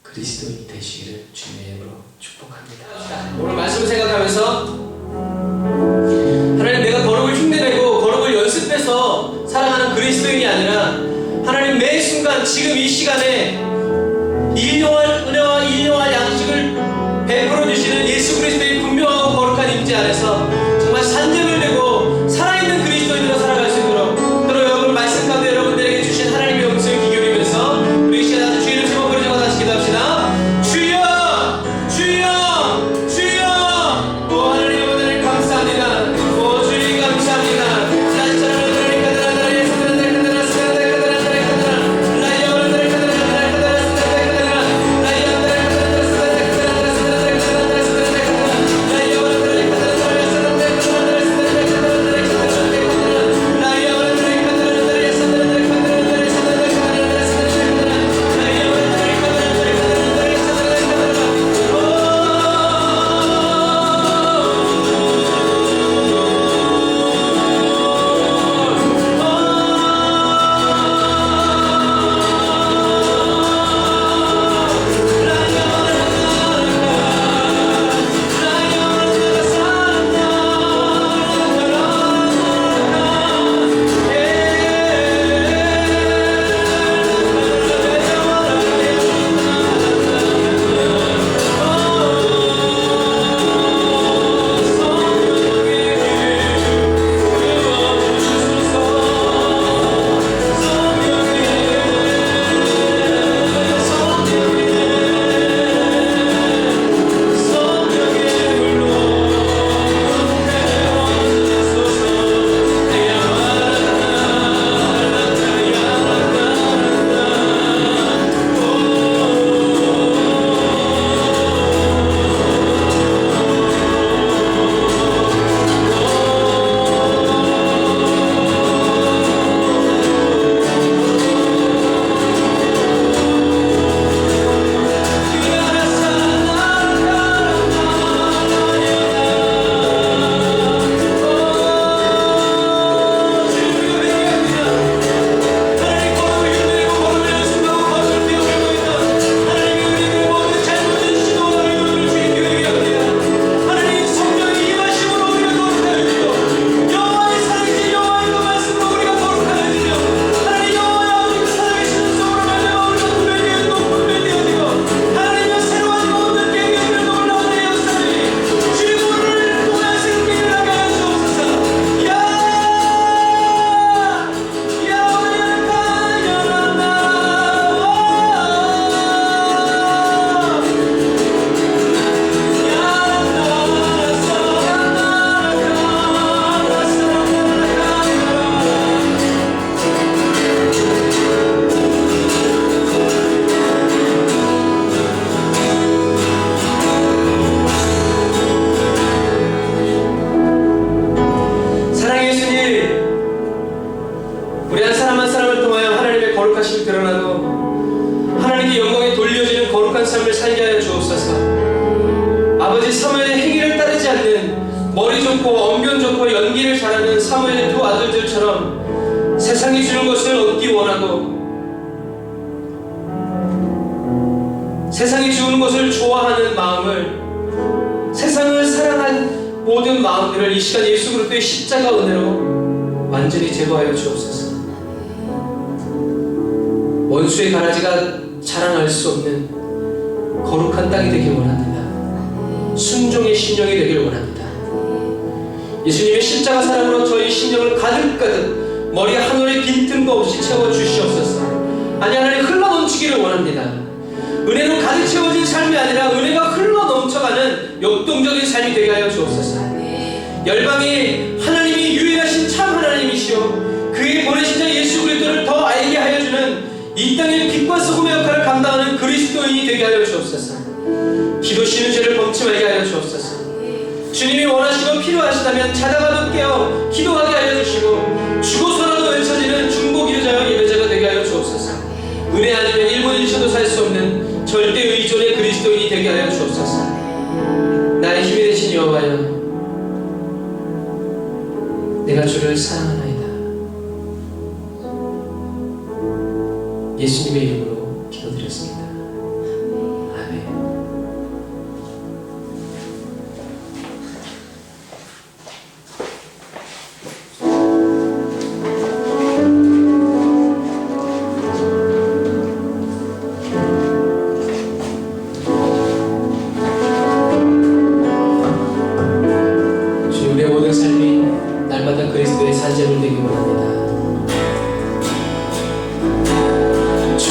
그리스도인이 되시기를 주님의 이름으로 축복합니다. 오늘 말씀을 생각하면서 하나님, 내가 거룩을 흉내내고 거룩을 연습해서 살아가는 그리스도인이 아니라 하나님, 매 순간 지금 이 시간에 일용할 은혜와 일용할 양식을 베풀어 주시는 예수 그리스도의 분명하고 거룩한 임재 안에서 정말 산적을 내고 살아있는 그리스도인으로 살아갈 수 있도록, 또 여러분 말씀 가운데 여러분들에게 주신 하나님의 음성을 기울이면서 우리 시간 아주 주의 이름 제목 부르짖고 다시 기도합시다. 주여, 주여, 주여. 오 하나님, 오늘 감사합니다. 오 주님 감사합니다. 거룩하심이 드러나고 하나님께 영광이 돌려지는 거룩한 삶을 살게 하여 주옵소서. 아버지, 사무엘의 행위를 따르지 않는 머리 좋고 언변 좋고 연기를 잘하는 사무엘의 두 아들들처럼 세상이 주는 것을 얻기 원하고 세상이 주는 것을 좋아하는 마음을, 세상을 사랑한 모든 마음들을 이 시간 예수 그리스도의 십자가 은혜로 완전히 제거하여 주옵소서. 원수의 가라지가 자랑할 수 없는 거룩한 땅이 되길 원합니다. 순종의 심령이 되길 원합니다. 예수님의 십자가 사랑으로 저희 심령을 가득가득 머리 한 올의 빈틈도 없이 채워 주시옵소서. 아니, 하나님 흘러 넘치기를 원합니다. 은혜로 가득 채워진 삶이 아니라 은혜가 흘러 넘쳐가는 역동적인 삶이 되게 하여 주옵소서. 열방이 하나님이 유일하신 참 하나님이시오, 그의 보내신 자 예수 그리스도를 더 알게 하여 주는 이 땅의 빛과 소금의 역할을 감당하는 그리스도인이 되게 하여 주옵소서. 기도 쉬는 죄를 범치 말게 하여 주옵소서. 주님이 원하시고 필요하시다면 자다가도 깨어 기도하게 하여 주시고 죽어서라도 외쳐지는 중보기도자여 예배자가 되게 하여 주옵소서. 은혜 아니면 1분 1초도 살 수 없는 절대 의존의 그리스도인이 되게 하여 주옵소서. 나의 힘이 되신 여호와여, 내가 주를 사랑하나이다. 예수님의 이름으로 기도드렸습니다. 아멘. 주님, 우리의 모든 삶이 날마다 그리스도의 산재물 되기 원합니다. 주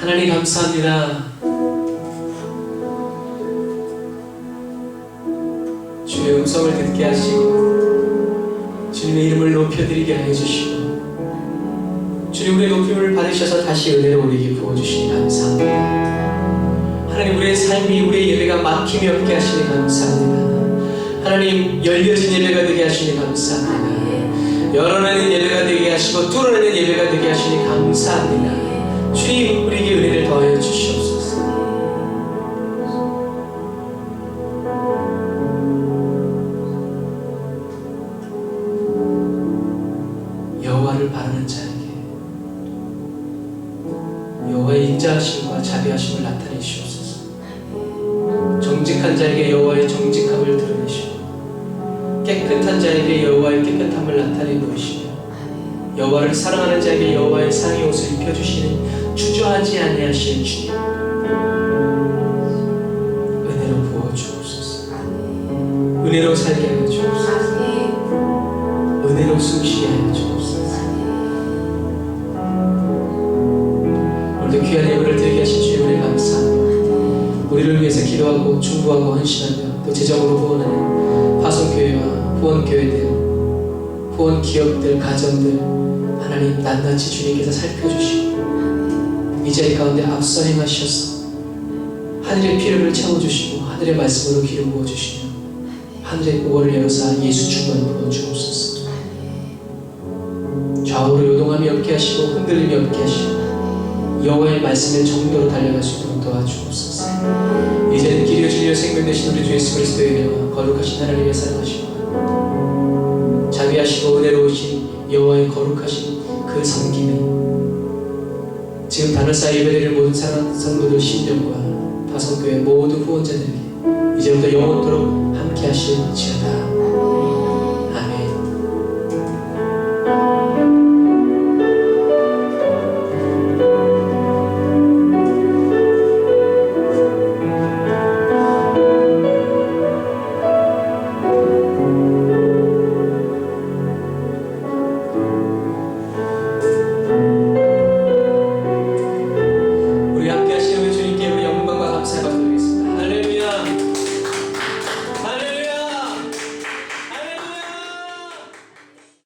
하나님 감사합니다. 주의 음성을 듣게 하시고 주님의 이름을 높여드리게 하여 주시고 주님의 높임을 받으셔서 다시 은혜로 우리에게 부어주시니 감사합니다. 하나님 우리의 삶이 우리의 예배가 막힘이 없게 하시니 감사합니다. 하나님 열려진 예배가 되게 하시니 감사합니다. 열어내는 예배가 되게 하시고 뚫어내는 예배가 되게 하시니 감사합니다. 주님 우리에게 은혜를 더하여 주시옵소서. 여호와를 바라는 자에게 여호와의 인자하심과 자비하심을 나타내시옵소서. 정직한 자에게 여호와의 정직함을 드러내시고 깨끗한 자에게 여호와의 깨끗함을 나타내 보이시며 여호와를 사랑하는 자에게 여호와의 상의 옷을 입혀주시는 주저하지 아니하시는 주님 은혜로 부어주옵소서. 은혜로 살게 하여 주옵소서. 은혜로 숨쉬게 하여 주옵소서. 오늘도 귀한 예물을 드리게 하신 주의 은혜 감사합니다. 우리를 위해서 기도하고 중보하고 헌신하며 또 재정으로 후원하는 화성교회와 후원교회들, 후원기업들, 가정들 하나님 낱낱이 주님께서 살펴주시고 이 자리 가운데 앞서 행하셔서 하늘의 필요를 채워주시고 하늘의 말씀으로 기름 부어주시며 하늘의 보고를 열어서 예수 충만 부어주옵소서. 좌우로 요동함이 없게 하시고 흔들림이 없게 하시고 여호와의 말씀의 정도로 달려갈 수 있도록 도와주옵소서. 이제는 길이요 진리요 생명 되신 우리 주 예수 그리스도의 은혜와 거룩하신 하나님의 사랑하시고 자비하시고 은혜로우신 여호와의 거룩하신 그 섬김이 지금 단월사 예배드리는 모든 성도들 심령과 화성교회 모든 후원자들에게 이제부터 영원토록 함께 하실지어다.